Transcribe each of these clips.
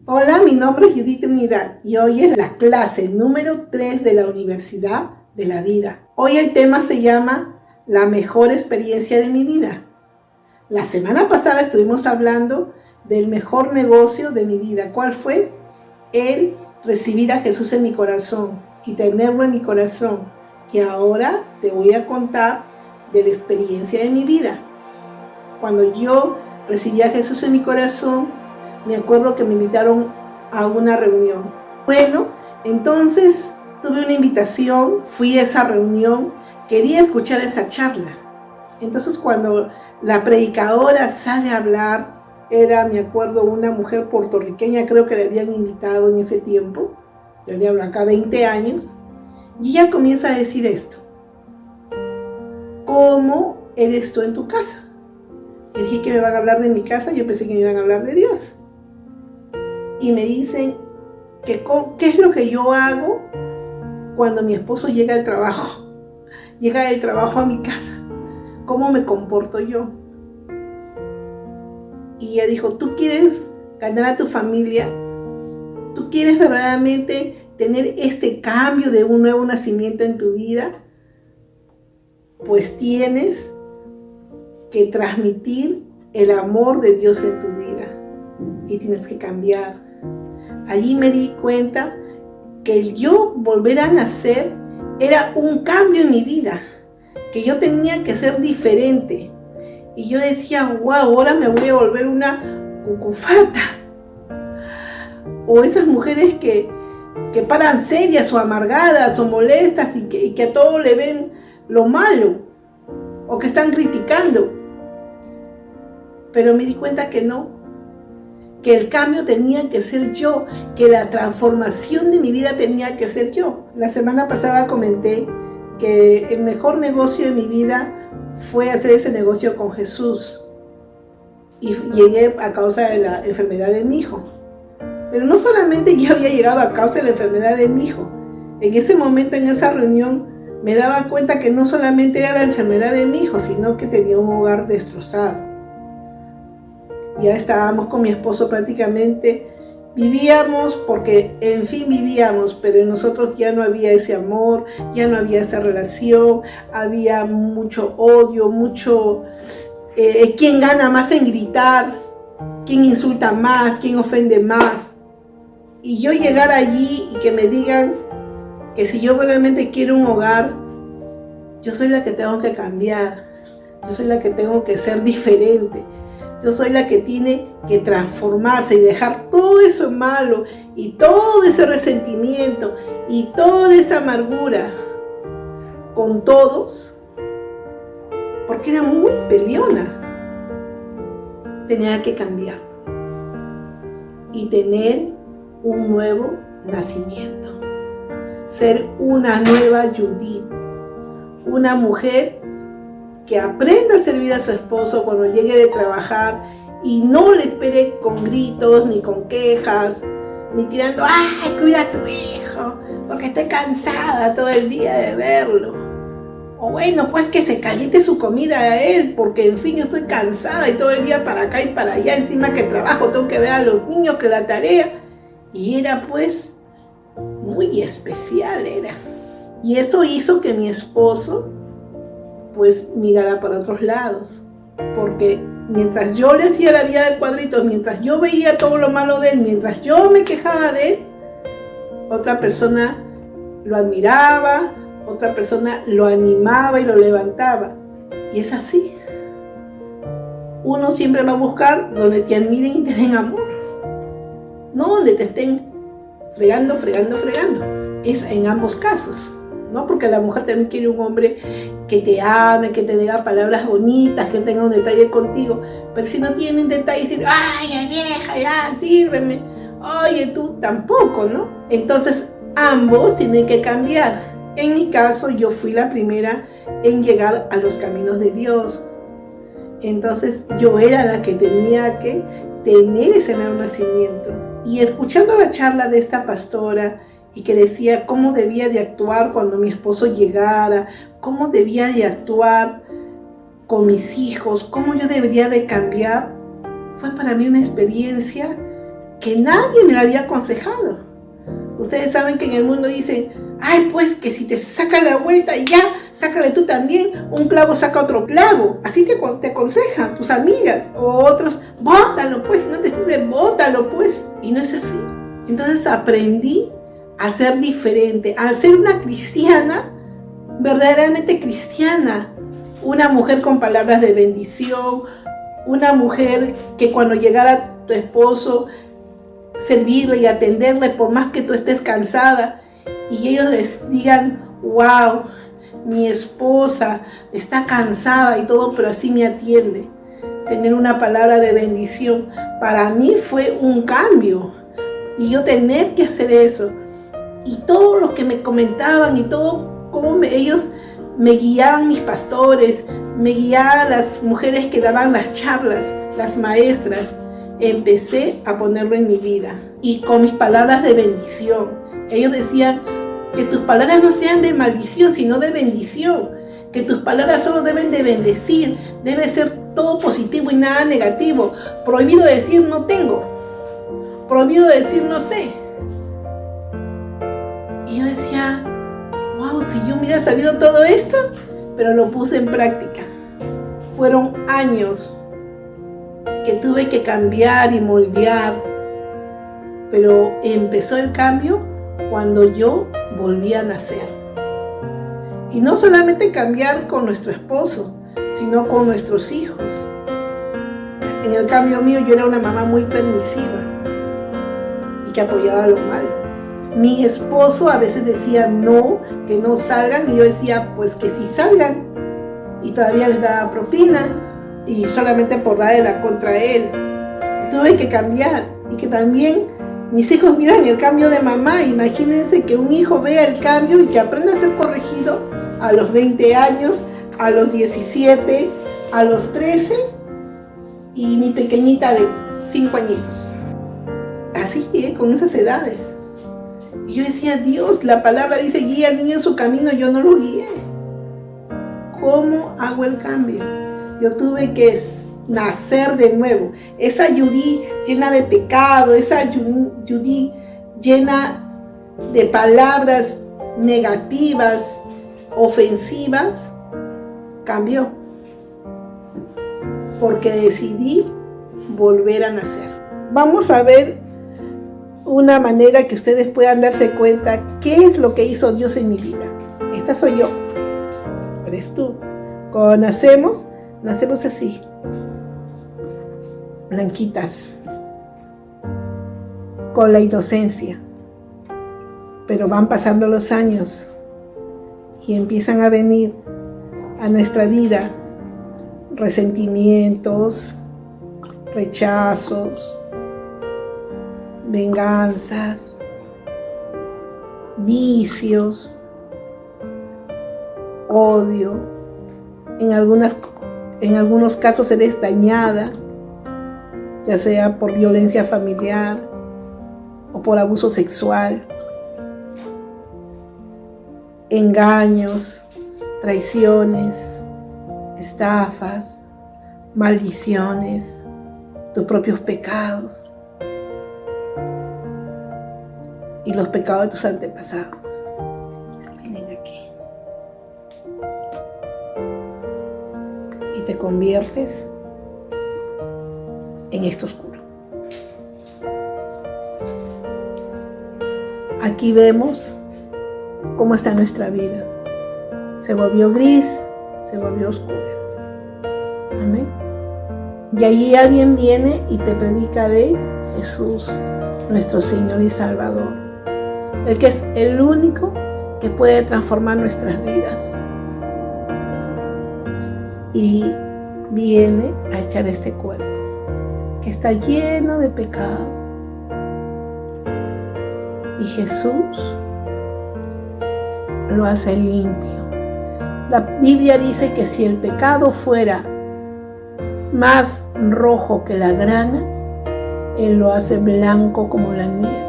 Hola, mi nombre es Judith Trinidad y hoy es la clase número 3 de la Universidad de la Vida. Hoy el tema se llama La mejor experiencia de mi vida. La semana pasada estuvimos hablando del mejor negocio de mi vida. ¿Cuál fue? El recibir a Jesús en mi corazón y tenerlo en mi corazón. Y ahora te voy a contar de la experiencia de mi vida. Cuando yo recibí a Jesús en mi corazón, me acuerdo que me invitaron a una reunión. Bueno, entonces tuve una invitación, fui a esa reunión, quería escuchar esa charla. Entonces cuando la predicadora sale a hablar, era, me acuerdo, una mujer puertorriqueña, creo que le habían invitado en ese tiempo, yo le hablo acá 20 años, y ella comienza a decir esto: ¿cómo eres tú en tu casa? Y dije que me van a hablar de mi casa, yo pensé que me iban a hablar de Dios. Y me dicen que qué es lo que yo hago cuando mi esposo llega del trabajo a mi casa, cómo me comporto yo. Y ella dijo: ¿tú quieres ganar a tu familia? ¿Tú quieres verdaderamente tener este cambio de un nuevo nacimiento en tu vida? Pues tienes que transmitir el amor de Dios en tu vida y tienes que cambiar. Allí me di cuenta que el yo volver a nacer era un cambio en mi vida, que yo tenía que ser diferente. Y yo decía: wow, ahora me voy a volver una cucufata. O esas mujeres que paran serias o amargadas o molestas y que a todo le ven lo malo o que están criticando. Pero me di cuenta que no, que el cambio tenía que ser yo, que la transformación de mi vida tenía que ser yo. La semana pasada comenté que el mejor negocio de mi vida fue hacer ese negocio con Jesús. Y llegué a causa de la enfermedad de mi hijo. Pero no solamente yo había llegado a causa de la enfermedad de mi hijo. En ese momento, en esa reunión, me daba cuenta que no solamente era la enfermedad de mi hijo, sino que tenía un hogar destrozado. Ya estábamos con mi esposo prácticamente, vivíamos porque en fin vivíamos, pero en nosotros ya no había ese amor, ya no había esa relación, había mucho odio, quién gana más en gritar, quién insulta más, quién ofende más. Y yo llegar allí y que me digan que si yo realmente quiero un hogar, yo soy la que tengo que cambiar, yo soy la que tengo que ser diferente. Yo soy la que tiene que transformarse y dejar todo eso malo y todo ese resentimiento y toda esa amargura con todos, porque era muy peleona. Tenía que cambiar y tener un nuevo nacimiento, ser una nueva Judith, una mujer que aprenda a servir a su esposo cuando llegue de trabajar y no le espere con gritos, ni con quejas, ni tirando: ¡ay, cuida a tu hijo, porque estoy cansada todo el día de verlo! O bueno, pues que se caliente su comida a él, porque en fin, yo estoy cansada y todo el día para acá y para allá, encima que trabajo, tengo que ver a los niños, que la tarea. Y era pues muy especial, era. Y eso hizo que mi esposo pues mirara para otros lados, porque mientras yo le hacía la vida de cuadritos, mientras yo veía todo lo malo de él, mientras yo me quejaba de él, otra persona lo admiraba, otra persona lo animaba y lo levantaba. Y es así. Uno siempre va a buscar donde te admiren y te den amor, no donde te estén fregando. Es en ambos casos, ¿no? Porque la mujer también quiere un hombre que te ame, que te diga palabras bonitas, que tenga un detalle contigo. Pero si no tienen detalle, decir: ¡ay, vieja, ya, sírveme! Oye, tú tampoco, ¿no? Entonces, ambos tienen que cambiar. En mi caso, yo fui la primera en llegar a los caminos de Dios. Entonces, yo era la que tenía que tener ese nuevo nacimiento. Y escuchando la charla de esta pastora, y que decía cómo debía de actuar cuando mi esposo llegara, cómo debía de actuar con mis hijos, cómo yo debería de cambiar, fue para mí una experiencia que nadie me la había aconsejado. Ustedes saben que en el mundo dicen, ay, pues que si te saca la vuelta, ya, sácale tú también, un clavo saca otro clavo. Así te aconsejan tus amigas o otros, bótalo pues, si no te sirve, bótalo pues. Y no es así. Entonces aprendí a ser diferente, a ser una cristiana, verdaderamente cristiana, una mujer con palabras de bendición, una mujer que cuando llegara tu esposo, servirle y atenderle por más que tú estés cansada y ellos les digan, wow, mi esposa está cansada y todo, pero así me atiende. Tener una palabra de bendición para mí fue un cambio y yo tener que hacer eso. Y todo lo que me comentaban y todo cómo ellos me guiaban, mis pastores, me guiaban las mujeres que daban las charlas, las maestras, empecé a ponerlo en mi vida y con mis palabras de bendición. Ellos decían que tus palabras no sean de maldición, sino de bendición, que tus palabras solo deben de bendecir, debe ser todo positivo y nada negativo. Prohibido decir no tengo, prohibido decir no sé. Y yo decía, wow, si yo hubiera sabido todo esto, pero lo puse en práctica. Fueron años que tuve que cambiar y moldear, pero empezó el cambio cuando yo volví a nacer. Y no solamente cambiar con nuestro esposo, sino con nuestros hijos. En el cambio mío yo era una mamá muy permisiva y que apoyaba lo malo. Mi esposo a veces decía no, que no salgan, y yo decía pues que sí salgan, y todavía les daba propina, y solamente por darle la contra a él. Tuve que cambiar, y que también mis hijos miran el cambio de mamá. Imagínense que un hijo vea el cambio y que aprenda a ser corregido a los 20 años, a los 17, a los 13, y mi pequeñita de 5 añitos. Así, con esas edades. Y yo decía, Dios, la palabra dice, guía al niño en su camino, yo no lo guié. ¿Cómo hago el cambio? Yo tuve que nacer de nuevo. Esa Judy llena de pecado, esa Judy llena de palabras negativas, ofensivas, cambió. Porque decidí volver a nacer. Vamos a ver una manera que ustedes puedan darse cuenta qué es lo que hizo Dios en mi vida. Esta soy yo, eres tú. Cuando nacemos así, blanquitas, con la inocencia, pero van pasando los años y empiezan a venir a nuestra vida resentimientos, rechazos, venganzas, vicios, odio. En algunos casos eres dañada, ya sea por violencia familiar o por abuso sexual, engaños, traiciones, estafas, maldiciones, tus propios pecados y los pecados de tus antepasados. Vienen aquí. Y te conviertes en esto oscuro. Aquí vemos cómo está nuestra vida. Se volvió gris, se volvió oscura. Amén. Y allí alguien viene y te predica de Jesús, nuestro Señor y Salvador. El que es el único que puede transformar nuestras vidas. Y viene a echar este cuerpo, que está lleno de pecado. Y Jesús lo hace limpio. La Biblia dice que si el pecado fuera más rojo que la grana, Él lo hace blanco como la nieve.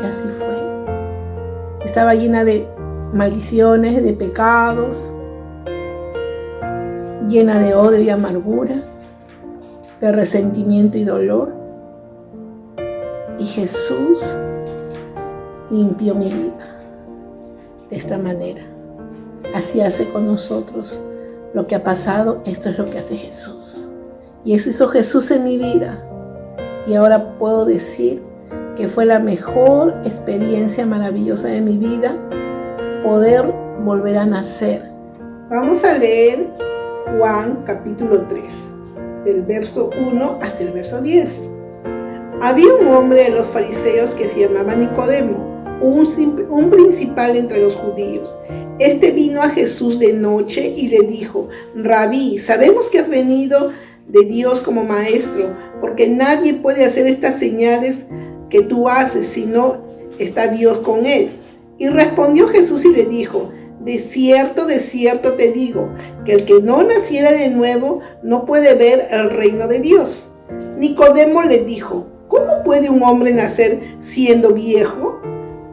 Y así fue. Estaba llena de maldiciones, de pecados, llena de odio y amargura, de resentimiento y dolor. Y Jesús limpió mi vida de esta manera. Así hace con nosotros. Lo que ha pasado, esto es lo que hace Jesús. Y eso hizo Jesús en mi vida. Y ahora puedo decir que fue la mejor experiencia maravillosa de mi vida, poder volver a nacer. Vamos a leer Juan capítulo 3, del verso 1 hasta el verso 10. Había un hombre de los fariseos que se llamaba Nicodemo, un principal entre los judíos. Este vino a Jesús de noche y le dijo: Rabí, sabemos que has venido de Dios como maestro, porque nadie puede hacer estas señales que tú haces si no está Dios con él. Y respondió Jesús y le dijo: de cierto te digo, que el que no naciera de nuevo no puede ver el reino de Dios. Nicodemo le dijo: ¿cómo puede un hombre nacer siendo viejo?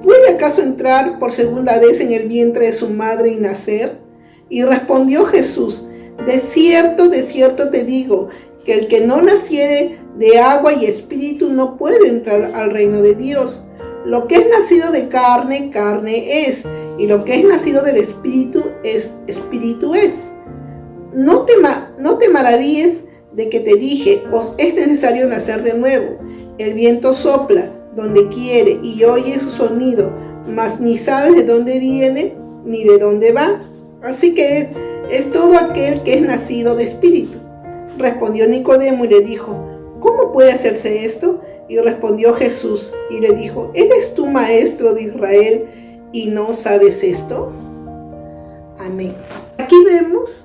¿Puede acaso entrar por segunda vez en el vientre de su madre y nacer? Y respondió Jesús: de cierto te digo, que el que no naciere de agua y espíritu no puede entrar al reino de Dios. Lo que es nacido de carne, carne es, y lo que es nacido del espíritu es, espíritu es. No te maravilles de que te dije: os es necesario nacer de nuevo. El viento sopla donde quiere y oye su sonido, mas ni sabes de dónde viene ni de dónde va. Así que es todo aquel que es nacido de espíritu. Respondió Nicodemo y le dijo: ¿cómo puede hacerse esto? Y respondió Jesús y le dijo: ¿eres tú maestro de Israel y no sabes esto? Amén. Aquí vemos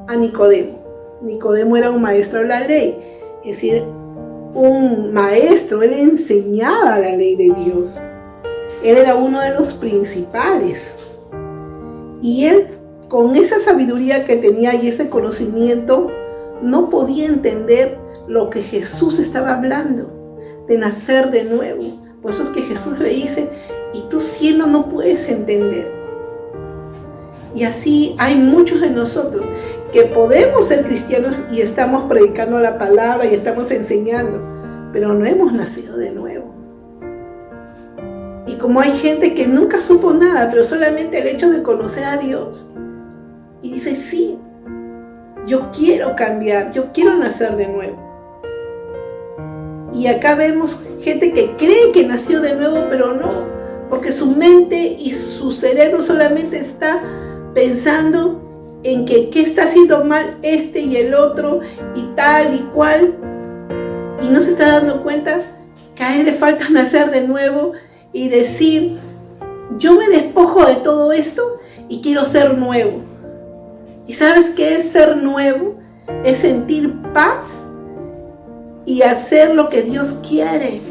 a Nicodemo. Nicodemo era un maestro de la ley, es decir, un maestro. Él enseñaba la ley de Dios. Él era uno de los principales. Y él, con esa sabiduría que tenía y ese conocimiento, no podía entender lo que Jesús estaba hablando, de nacer de nuevo. Por eso es que Jesús le dice: y tú siendo no puedes entender. Y así hay muchos de nosotros que podemos ser cristianos y estamos predicando la palabra y estamos enseñando, pero no hemos nacido de nuevo. Y como hay gente que nunca supo nada, pero solamente el hecho de conocer a Dios, y dice: sí, yo quiero cambiar, yo quiero nacer de nuevo. Y acá vemos gente que cree que nació de nuevo, pero no, porque su mente y su cerebro solamente está pensando en que qué está haciendo mal este y el otro y tal y cual, y no se está dando cuenta que a él le falta nacer de nuevo y decir: yo me despojo de todo esto y quiero ser nuevo. ¿Y sabes qué es ser nuevo? Es sentir paz y hacer lo que Dios quiere.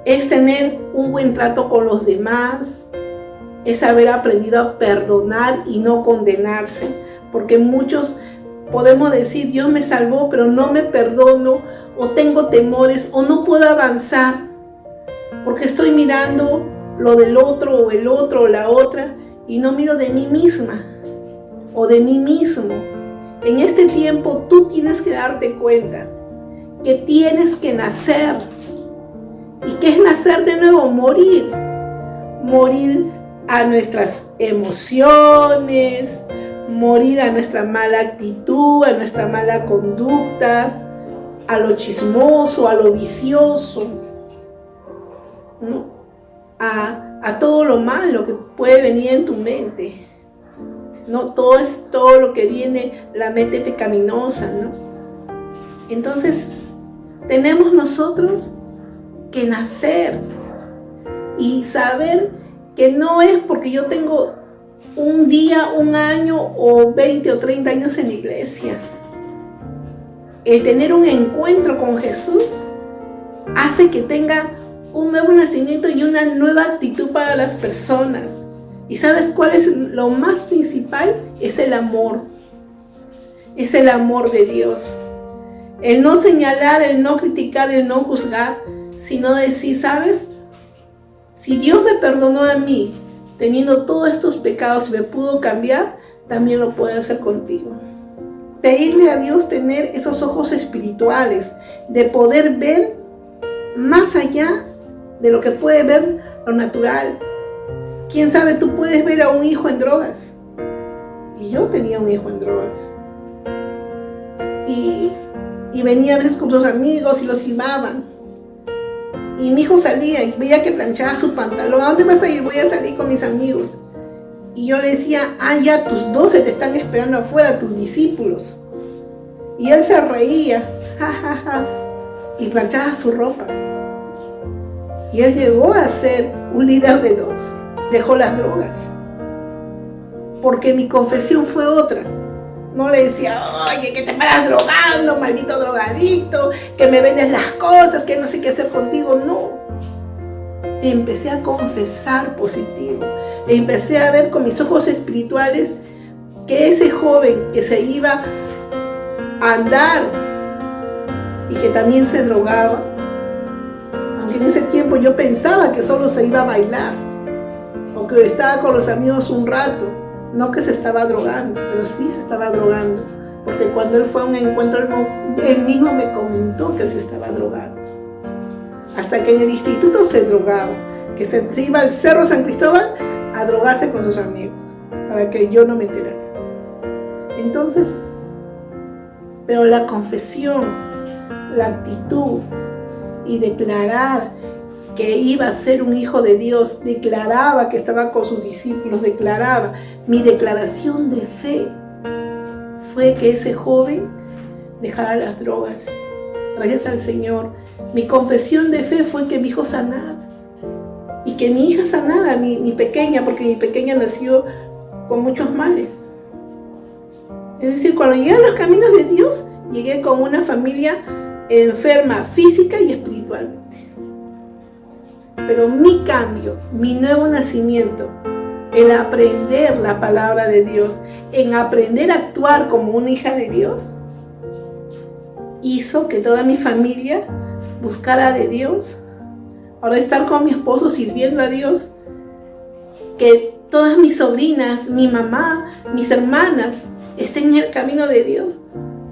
Es tener un buen trato con los demás. Es haber aprendido a perdonar y no condenarse. Porque muchos podemos decir: Dios me salvó, pero no me perdono, o tengo temores, o no puedo avanzar, porque estoy mirando lo del otro, o el otro, o la otra, y no miro de mí misma, o de mí mismo. En este tiempo tú tienes que darte cuenta que tienes que nacer. ¿Y qué es nacer de nuevo? Morir. Morir a nuestras emociones, morir a nuestra mala actitud, a nuestra mala conducta, a lo chismoso, a lo vicioso, ¿no? A todo lo malo que puede venir en tu mente. No, todo es todo lo que viene, la mente pecaminosa, ¿no? Entonces, tenemos nosotros que nacer y saber que no es porque yo tengo un día, un año o 20 o 30 años en la iglesia. El tener un encuentro con Jesús hace que tenga un nuevo nacimiento y una nueva actitud para las personas. ¿Y sabes cuál es lo más principal? Es el amor. Es el amor de Dios. El no señalar, el no criticar, el no juzgar, sino decir: ¿sabes? Si Dios me perdonó a mí, teniendo todos estos pecados, y me pudo cambiar, también lo puede hacer contigo. Pedirle a Dios tener esos ojos espirituales, de poder ver más allá de lo que puede ver lo natural. ¿Quién sabe? Tú puedes ver a un hijo en drogas. Y yo tenía un hijo en drogas. Y venía a veces con sus amigos y los filmaban. Y mi hijo salía y veía que planchaba su pantalón. ¿A dónde vas a ir? Voy a salir con mis amigos. Y yo le decía, ya tus 12 te están esperando afuera, tus discípulos. Y él se reía, y planchaba su ropa. Y él llegó a ser un líder de 12. Dejó las drogas. Porque mi confesión fue otra. No le decía, oye, que te paras drogando, maldito drogadicto, que me vendes las cosas, que no sé qué hacer contigo. No. Empecé a confesar positivo. Empecé a ver con mis ojos espirituales que ese joven que se iba a andar y que también se drogaba, aunque en ese tiempo yo pensaba que solo se iba a bailar o que estaba con los amigos un rato, no que se estaba drogando, pero sí se estaba drogando, porque cuando él fue a un encuentro, él mismo me comentó que él se estaba drogando. Hasta que en el instituto se drogaba, que se iba al Cerro San Cristóbal a drogarse con sus amigos, para que yo no me enterara. Entonces, pero la confesión, la actitud y declarar que iba a ser un hijo de Dios, declaraba que estaba con sus discípulos, declaraba, mi declaración de fe fue que ese joven dejara las drogas. Gracias al Señor. Mi confesión de fe fue que mi hijo sanara y que mi hija sanara, mi pequeña, porque mi pequeña nació con muchos males. Es decir, cuando llegué a los caminos de Dios, llegué con una familia enferma física y espiritualmente. Pero mi cambio, mi nuevo nacimiento, el aprender la palabra de Dios, en aprender a actuar como una hija de Dios, hizo que toda mi familia buscara de Dios. Ahora estar con mi esposo sirviendo a Dios, que todas mis sobrinas, mi mamá, mis hermanas estén en el camino de Dios,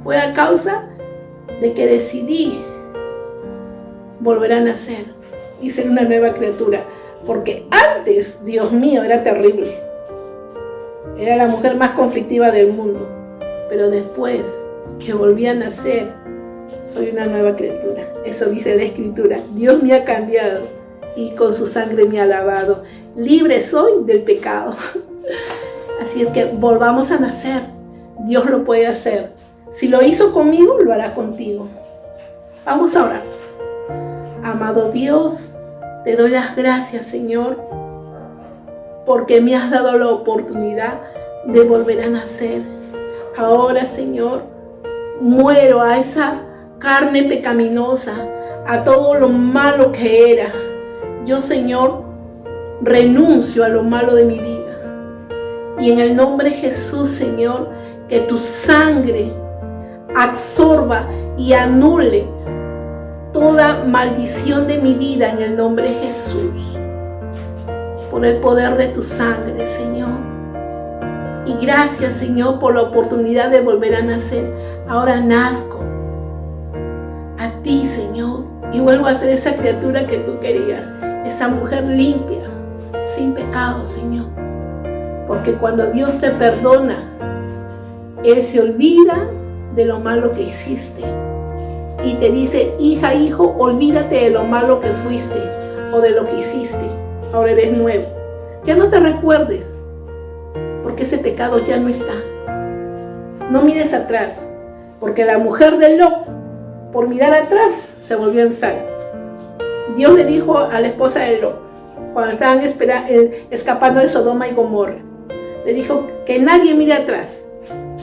fue a causa de que decidí volver a nacer y ser una nueva criatura. Porque antes, Dios mío, era terrible. Era la mujer más conflictiva del mundo. Pero después que volví a nacer, soy una nueva criatura. Eso dice la Escritura. Dios me ha cambiado y con su sangre me ha lavado. Libre soy del pecado. Así es que volvamos a nacer. Dios lo puede hacer. Si lo hizo conmigo, lo hará contigo. Vamos a orar. Amado Dios, te doy las gracias, Señor, porque me has dado la oportunidad de volver a nacer. Ahora, Señor, muero a esa carne pecaminosa, a todo lo malo que era. Yo, Señor, renuncio a lo malo de mi vida. Y en el nombre de Jesús, Señor, que tu sangre absorba y anule toda maldición de mi vida en el nombre de Jesús. Por el poder de tu sangre, Señor. Y gracias, Señor, por la oportunidad de volver a nacer. Ahora nazco a ti, Señor, y vuelvo a ser esa criatura que tú querías, esa mujer limpia, sin pecado, Señor. Porque cuando Dios te perdona, Él se olvida de lo malo que hiciste y te dice, hija, hijo, olvídate de lo malo que fuiste o de lo que hiciste. Ahora eres nuevo. Ya no te recuerdes, porque ese pecado ya no está. No mires atrás, porque la mujer de Lot, por mirar atrás, se volvió en sal. Dios le dijo a la esposa de Lot, cuando estaban escapando de Sodoma y Gomorra, le dijo que nadie mire atrás.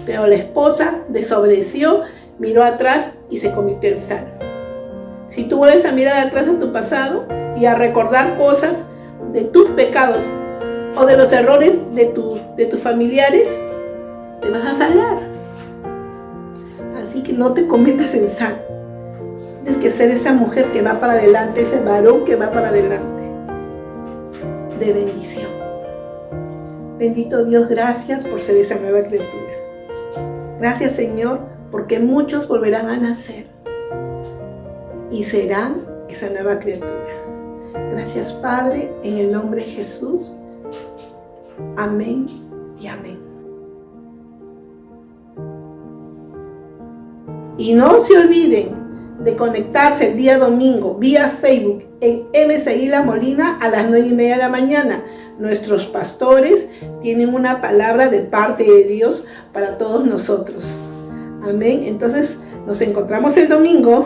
Pero la esposa desobedeció, miró atrás y se convirtió en sal. Si tú vuelves a mirar atrás a tu pasado y a recordar cosas de tus pecados o de los errores de tus familiares, te vas a salar. Así que no te conviertas en sal. Tienes que ser esa mujer que va para adelante, ese varón que va para adelante. De bendición. Bendito Dios, gracias por ser esa nueva criatura. Gracias, Señor, porque muchos volverán a nacer y serán esa nueva criatura. Gracias, Padre, en el nombre de Jesús. Amén y amén. Y no se olviden de conectarse el día domingo vía Facebook en MCI La Molina a las 9:30 de la mañana. Nuestros pastores tienen una palabra de parte de Dios para todos nosotros. Amén. Entonces nos encontramos el domingo.